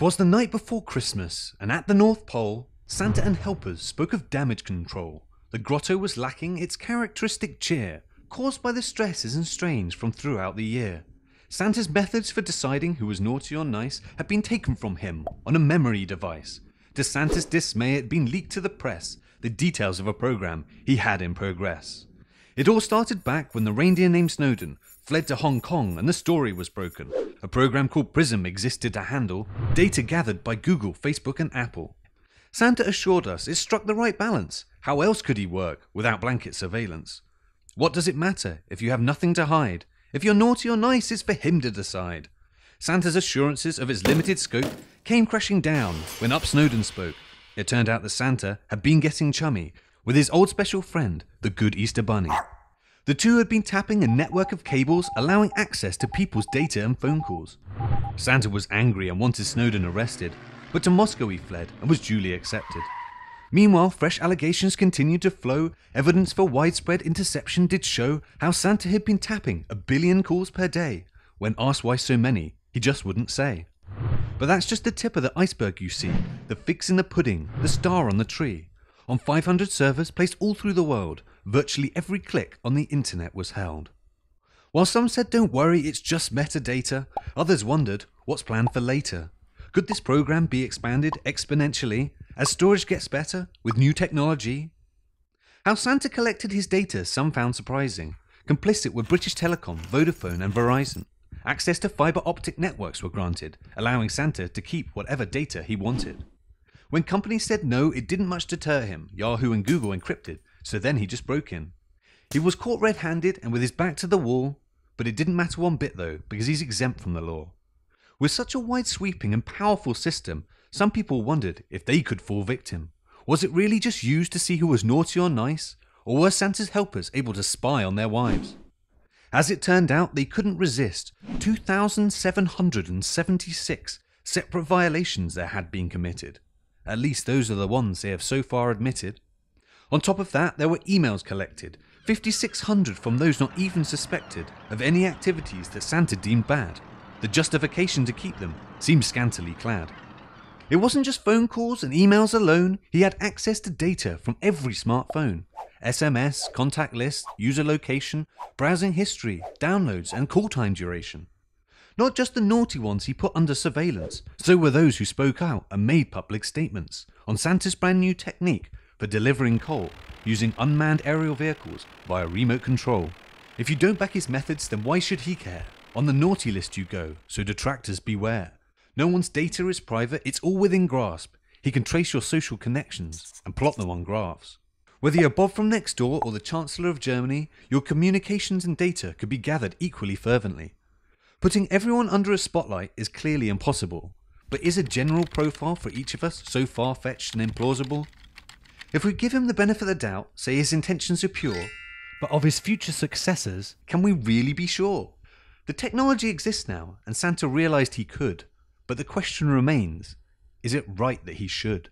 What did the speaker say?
'Twas the night before Christmas, and at the North Pole, Santa and helpers spoke of damage control. The grotto was lacking its characteristic cheer, caused by the stresses and strains from throughout the year. Santa's methods for deciding who was naughty or nice had been taken from him on a memory device. To Santa's dismay, it had been leaked to the press, the details of a program he had in progress. It all started back when the reindeer named Snowden fled to Hong Kong and the story was broken. A program called Prism existed to handle data gathered by Google, Facebook and Apple. Santa assured us it struck the right balance. How else could he work without blanket surveillance? What does it matter if you have nothing to hide? If you're naughty or nice, it's for him to decide. Santa's assurances of its limited scope came crashing down when Up Snowden spoke. It turned out that Santa had been getting chummy with his old special friend, the good Easter Bunny. The two had been tapping a network of cables allowing access to people's data and phone calls. Santa was angry and wanted Snowden arrested, but to Moscow he fled and was duly accepted. Meanwhile, fresh allegations continued to flow. Evidence for widespread interception did show how Santa had been tapping 1 billion calls per day. When asked why so many, he just wouldn't say. But that's just the tip of the iceberg, you see, the fix in the pudding, the star on the tree. On 500 servers placed all through the world, virtually every click on the internet was held. While some said don't worry, it's just metadata, others wondered what's planned for later. Could this program be expanded exponentially as storage gets better with new technology? How Santa collected his data some found surprising. Complicit were British Telecom, Vodafone and Verizon. Access to fibre optic networks were granted, allowing Santa to keep whatever data he wanted. When companies said no, it didn't much deter him. Yahoo and Google encrypted, so then he just broke in. He was caught red-handed and with his back to the wall, but it didn't matter one bit though, because he's exempt from the law. With such a wide-sweeping and powerful system, some people wondered if they could fall victim. Was it really just used to see who was naughty or nice, or were Santa's helpers able to spy on their wives? As it turned out, they couldn't resist 2,776 separate violations there had been committed. At least those are the ones they have so far admitted. On top of that, there were emails collected, 5,600 from those not even suspected of any activities that Santa deemed bad. The justification to keep them seemed scantily clad. It wasn't just phone calls and emails alone, he had access to data from every smartphone. SMS, contact list, user location, browsing history, downloads and call time duration. Not just the naughty ones he put under surveillance, so were those who spoke out and made public statements on Santa's brand new technique for delivering coal using unmanned aerial vehicles via remote control. If you don't back his methods, then why should he care? On the naughty list you go, so detractors beware. No one's data is private, it's all within grasp. He can trace your social connections and plot them on graphs. Whether you're Bob from next door or the Chancellor of Germany, your communications and data could be gathered equally fervently. Putting everyone under a spotlight is clearly impossible, but is a general profile for each of us so far-fetched and implausible? If we give him the benefit of the doubt, say his intentions are pure, but of his future successors, can we really be sure? The technology exists now, and Santa realized he could, but the question remains, is it right that he should?